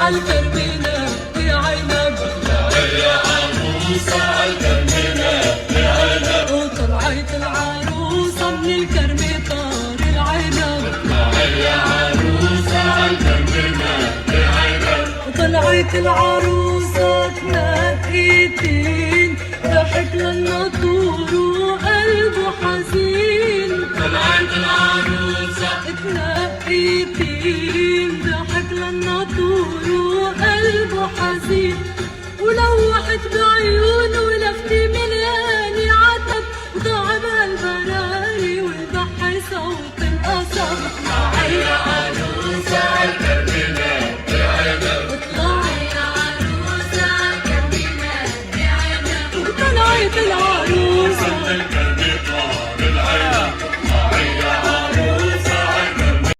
عالكرمينة يا عنب، يا عروسة عالكرمينة يا عنب، وطلعت العروسة من الكرم طار العنب، يا عروسة عالكرمينة يا عنب، وطلعت العروسة تنقيتين ضحك للناطور وقلبه حزين، طلعت العروسة تنقيتين ضحك للناطور وقلبه حزين، ولوحت بعيونه ولفت ملياني عتب، وضاع بالبراري والبحر صوت القصب.